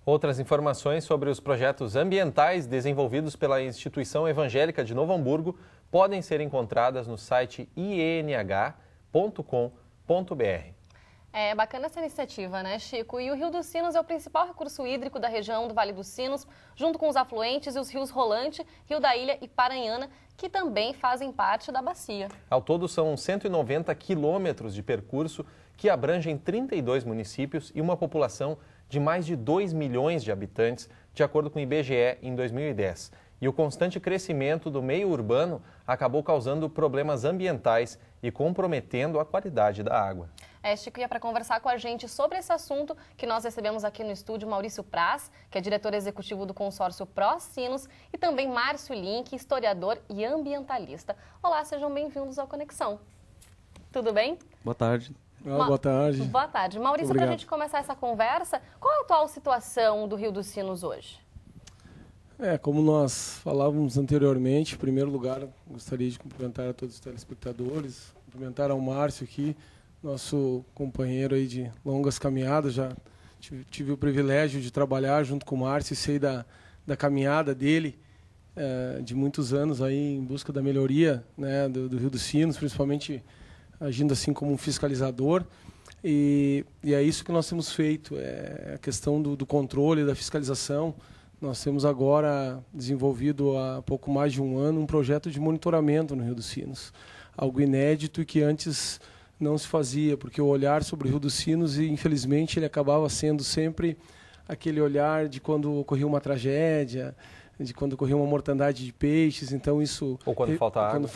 Outras informações sobre os projetos ambientais desenvolvidos pela Instituição Evangélica de Novo Hamburgo podem ser encontradas no site ienh.com.br. É bacana essa iniciativa, né, Chico? E o Rio dos Sinos é o principal recurso hídrico da região do Vale dos Sinos, junto com os afluentes e os rios Rolante, Rio da Ilha e Paranhana, que também fazem parte da bacia. Ao todo, são 190 quilômetros de percurso que abrangem 32 municípios e uma população de mais de 2 milhões de habitantes, de acordo com o IBGE, em 2010. E o constante crescimento do meio urbano acabou causando problemas ambientais e comprometendo a qualidade da água. Chico, e é para conversar com a gente sobre esse assunto que nós recebemos aqui no estúdio Maurício Praz, que é diretor executivo do consórcio Pró-Sinos, e também Márcio Link, historiador e ambientalista. Olá, sejam bem-vindos ao Conexão. Tudo bem? Boa tarde. Boa tarde. Boa tarde. Maurício, para a gente começar essa conversa, qual é a atual situação do Rio dos Sinos hoje? Como nós falávamos anteriormente, em primeiro lugar, gostaria de cumprimentar a todos os telespectadores, cumprimentar ao Márcio aqui, nosso companheiro aí de longas caminhadas. Já tive o privilégio de trabalhar junto com o Márcio e sei da caminhada dele, de muitos anos aí em busca da melhoria, né, do Rio dos Sinos, principalmente agindo assim como um fiscalizador. E é isso que nós temos feito, a questão do controle, da fiscalização. Nós temos agora desenvolvido há pouco mais de um ano um projeto de monitoramento no Rio dos Sinos, algo inédito e que antes não se fazia, porque o olhar sobre o Rio dos Sinos, infelizmente, ele acabava sendo sempre aquele olhar de quando ocorria uma tragédia, de quando ocorria uma mortandade de peixes. Então isso, ou quando falta água.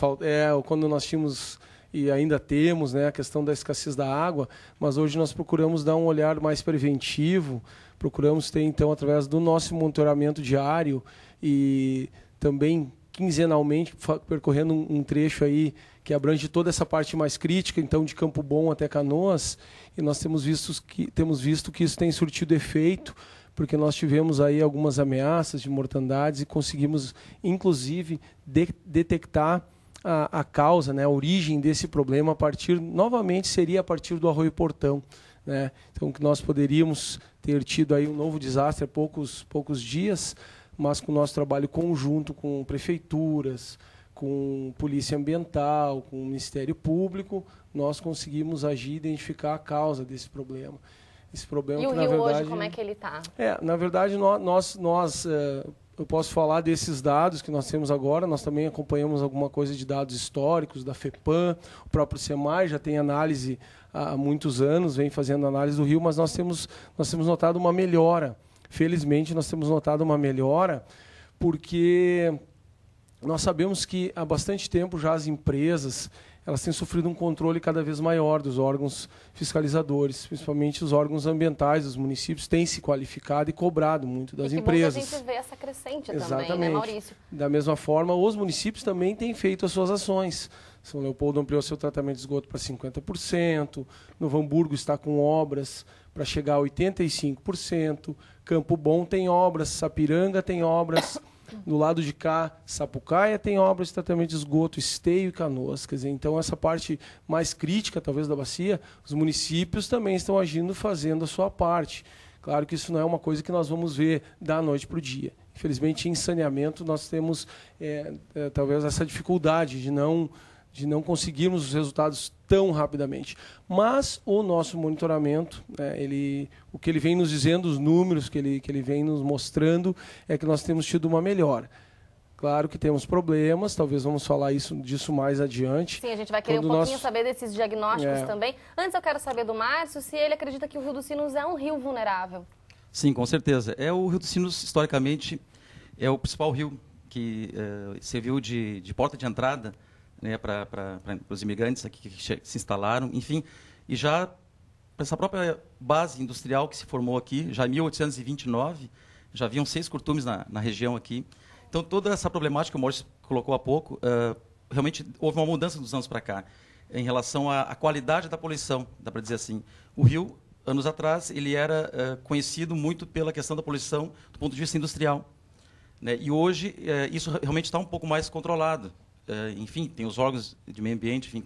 Ou quando nós tínhamos e ainda temos, né, a questão da escassez da água, mas hoje nós procuramos dar um olhar mais preventivo, procuramos ter, então, através do nosso monitoramento diário e também quinzenalmente, percorrendo um trecho aí que abrange toda essa parte mais crítica, então de Campo Bom até Canoas, e nós temos visto que isso tem surtido efeito, porque nós tivemos aí algumas ameaças de mortandades e conseguimos, inclusive, detectar a causa, né, a origem desse problema novamente seria a partir do Arroio Portão, né? Então que nós poderíamos ter tido aí um novo desastre há poucos dias, mas com o nosso trabalho conjunto com prefeituras, com polícia ambiental, com o Ministério Público, nós conseguimos agir e identificar a causa desse problema. Esse problema e o Rio hoje, como é que ele está? Na verdade, eu posso falar desses dados que nós temos agora. Nós também acompanhamos alguma coisa de dados históricos da FEPAM, o próprio SEMAI já tem análise há muitos anos, vem fazendo análise do Rio, mas nós temos notado uma melhora. Felizmente, nós temos notado uma melhora, porque nós sabemos que há bastante tempo já as empresas elas têm sofrido um controle cada vez maior dos órgãos fiscalizadores, principalmente os órgãos ambientais dos municípios têm se qualificado e cobrado muito das empresas. E que a gente vê essa crescente Exatamente. Também, né, Maurício? Da mesma forma, os municípios também têm feito as suas ações. São Leopoldo ampliou seu tratamento de esgoto para 50%, Novo Hamburgo está com obras para chegar a 85%, Campo Bom tem obras, Sapiranga tem obras, do lado de cá, Sapucaia tem obras de tratamento de esgoto, Esteio e Canoas. Quer dizer, então essa parte mais crítica, talvez, da bacia, os municípios também estão agindo, fazendo a sua parte. Claro que isso não é uma coisa que nós vamos ver da noite para o dia. Infelizmente, em saneamento, nós temos talvez essa dificuldade de não conseguirmos os resultados tão rapidamente. Mas o nosso monitoramento, o que ele vem nos dizendo, os números que ele vem nos mostrando, é que nós temos tido uma melhora. Claro que temos problemas, talvez vamos falar disso mais adiante. Sim, a gente vai querer pouquinho saber desses diagnósticos também. Antes eu quero saber do Márcio se ele acredita que o Rio dos Sinos é um rio vulnerável. Sim, com certeza. O Rio dos Sinos, historicamente, é o principal rio que serviu de porta de entrada, né, para os imigrantes aqui que se instalaram, enfim, e já essa própria base industrial que se formou aqui, já em 1829, já haviam 6 curtumes na região aqui. Então, toda essa problemática que o Maurício colocou há pouco, realmente houve uma mudança dos anos para cá, em relação à qualidade da poluição, dá para dizer assim. O rio, anos atrás, ele era conhecido muito pela questão da poluição do ponto de vista industrial, né, e hoje isso realmente está um pouco mais controlado. Enfim, tem os órgãos de meio ambiente, enfim,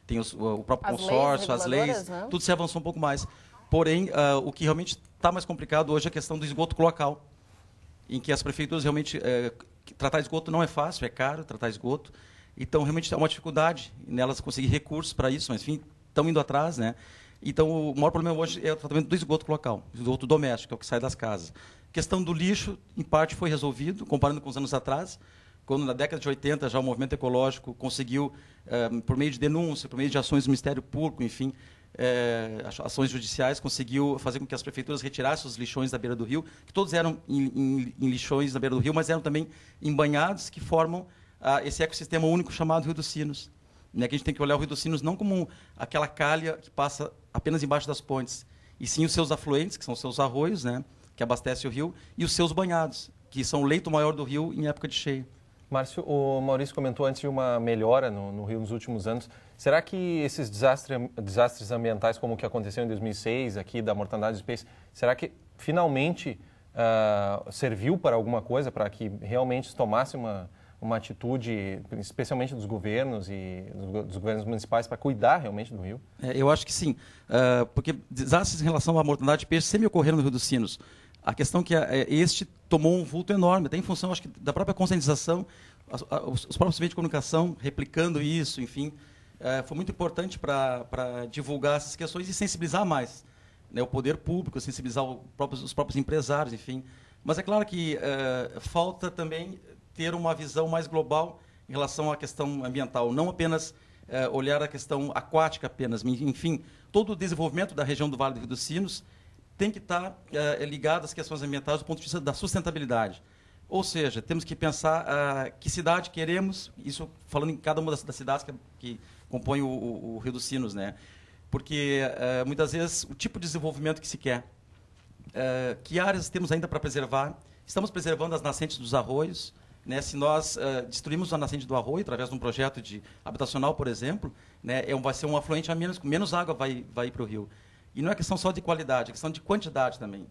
tem o próprio consórcio, as leis, né? Tudo se avançou um pouco mais. Porém, o que realmente está mais complicado hoje a questão do esgoto cloacal, em que as prefeituras realmente... tratar esgoto não é fácil, é caro tratar esgoto. Então, realmente, é uma dificuldade nelas conseguir recursos para isso, mas, enfim, estão indo atrás, né? Então, o maior problema hoje é o tratamento do esgoto local, esgoto doméstico, que é o que sai das casas. A questão do lixo, em parte, foi resolvido, comparando com os anos atrás, quando, na década de 80, já o movimento ecológico conseguiu, por meio de denúncia, por meio de ações do Ministério Público, enfim, ações judiciais, conseguiu fazer com que as prefeituras retirassem os lixões da beira do rio, que todos eram em lixões da beira do rio, mas eram também embanhados, que formam esse ecossistema único chamado Rio dos Sinos. Né, que a gente tem que olhar o Rio dos Sinos não como aquela calha que passa apenas embaixo das pontes, e sim os seus afluentes, que são os seus arroios, né, que abastecem o rio, e os seus banhados, que são o leito maior do rio em época de cheia. Márcio, o Maurício comentou antes de uma melhora no rio nos últimos anos. Será que esses desastres ambientais, como o que aconteceu em 2006, aqui da mortandade dos peixes, será que finalmente serviu para alguma coisa, para que realmente se tomasse uma atitude, especialmente dos governos e dos governos municipais, para cuidar realmente do rio? Eu acho que sim, porque desastres em relação à mortandade de peixe sempre ocorreram no Rio dos Sinos. A questão é que este tomou um vulto enorme, até em função, acho que, da própria conscientização, os próprios meios de comunicação replicando isso, enfim, foi muito importante para divulgar essas questões e sensibilizar mais, né, o poder público, sensibilizar os próprios empresários, enfim. Mas é claro que falta também ter uma visão mais global em relação à questão ambiental, não apenas olhar a questão aquática apenas, enfim, todo o desenvolvimento da região do Vale do Rio dos Sinos tem que estar ligado às questões ambientais do ponto de vista da sustentabilidade. Ou seja, temos que pensar que cidade queremos, isso falando em cada uma das cidades que compõem o Rio dos Sinos, né? Porque muitas vezes o tipo de desenvolvimento que se quer, que áreas temos ainda para preservar, estamos preservando as nascentes dos arroios, né? Se nós destruímos a nascente do arroio através de um projeto habitacional, por exemplo, né, vai ser um afluente a menos água vai ir para o rio. E não é questão só de qualidade, é questão de quantidade também.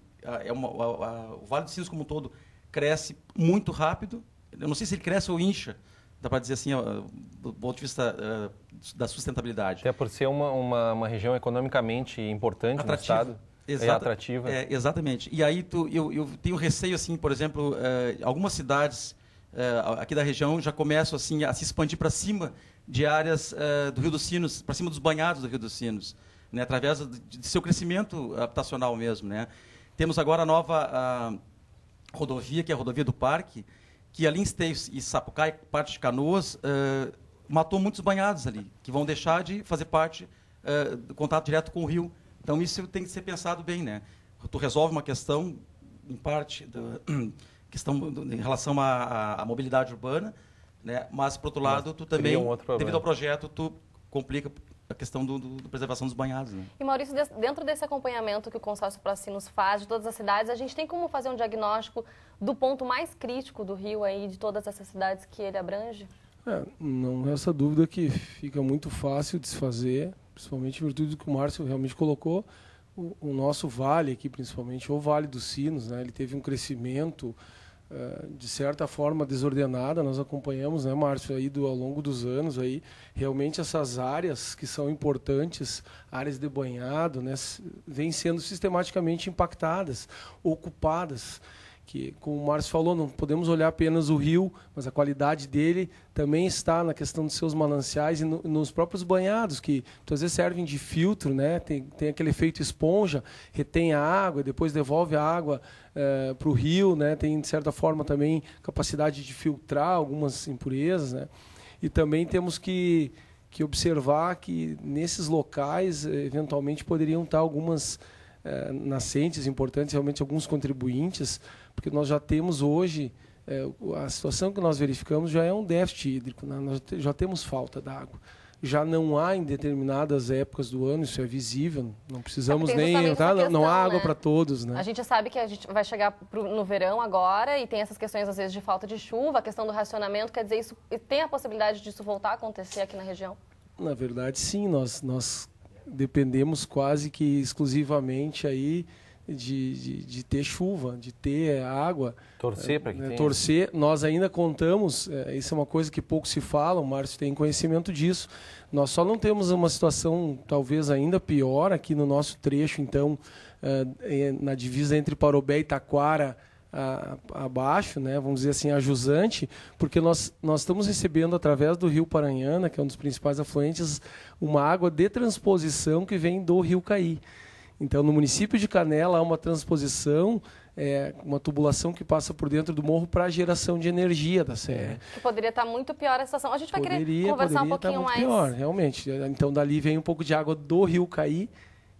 O Vale dos Sinos como um todo cresce muito rápido. Eu não sei se ele cresce ou incha, dá para dizer assim, do ponto de vista da sustentabilidade. Até por ser uma região economicamente importante atrativa. No estado. É atrativa. Exatamente. E aí eu tenho receio, assim, por exemplo, algumas cidades aqui da região já começam assim, a se expandir para cima de áreas do Rio dos Sinos, para cima dos banhados do Rio dos Sinos, né, através de seu crescimento habitacional mesmo, né. Temos agora a nova rodovia, que é a rodovia do Parque, que ali em Esteio e Sapucaí, parte de Canoas, matou muitos banhados ali, que vão deixar de fazer parte do contato direto com o rio. Então, isso tem que ser pensado bem, né. Tu resolve uma questão, em parte, em relação à mobilidade urbana, né, mas, por outro lado, tu também, devido ao projeto, tu complica a questão da preservação dos banhados. Né? E, Maurício, dentro desse acompanhamento que o consórcio Pró-Sinos faz de todas as cidades, a gente tem como fazer um diagnóstico do ponto mais crítico do rio aí, de todas essas cidades que ele abrange? Não resta dúvida que fica muito fácil de se fazer, principalmente em virtude do que o Márcio realmente colocou. O nosso vale aqui, principalmente, o Vale dos Sinos, né, ele teve um crescimento de certa forma desordenada. Nós acompanhamos, né, Márcio, aí ao longo dos anos aí, realmente essas áreas que são importantes, áreas de banhado, né, vêm sendo sistematicamente impactadas, ocupadas. Que, como o Márcio falou, não podemos olhar apenas o rio, mas a qualidade dele também está na questão dos seus mananciais e nos próprios banhados, que muitas vezes servem de filtro, né? Tem aquele efeito esponja, retém a água e depois devolve a água para o rio, né? Tem, de certa forma, também capacidade de filtrar algumas impurezas, né? E também temos que observar que nesses locais, eventualmente, poderiam estar algumas nascentes importantes, realmente alguns contribuintes, porque nós já temos hoje, a situação que nós verificamos já é um déficit hídrico, né? Nós já temos falta d'água. Já não há em determinadas épocas do ano, isso é visível, não precisamos nem entrar, não há água, né, para todos. Né? A gente sabe que a gente vai chegar no verão agora e tem essas questões, às vezes, de falta de chuva, a questão do racionamento, quer dizer, isso tem a possibilidade disso voltar a acontecer aqui na região? Na verdade, sim, nós dependemos quase que exclusivamente aí de ter chuva, de ter água. Torcer para que tenha. Torcer. Nós ainda contamos, isso é uma coisa que pouco se fala, o Márcio tem conhecimento disso. Nós só não temos uma situação talvez ainda pior aqui no nosso trecho, então, na divisa entre Parobé e Taquara, abaixo, né, vamos dizer assim, a jusante, porque nós estamos recebendo através do Rio Paranhana, que é um dos principais afluentes, uma água de transposição que vem do Rio Caí. Então, no município de Canela, há uma transposição, uma tubulação que passa por dentro do morro para a geração de energia da serra. Que poderia estar muito pior a situação. A gente vai querer conversar um pouquinho mais. Pior, realmente. Então, dali vem um pouco de água do Rio Caí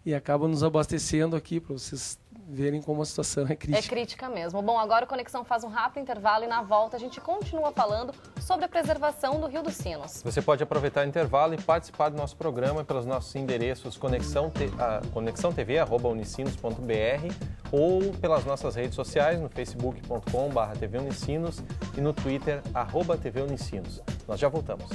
e acaba nos abastecendo aqui, para vocês verem como a situação é crítica. É crítica mesmo. Bom, agora o Conexão faz um rápido intervalo e na volta a gente continua falando sobre a preservação do Rio dos Sinos. Você pode aproveitar o intervalo e participar do nosso programa pelos nossos endereços conexãotv@unicinos.br ou pelas nossas redes sociais no facebook.com/tvunicinos e no Twitter @tvunicinos. Nós já voltamos.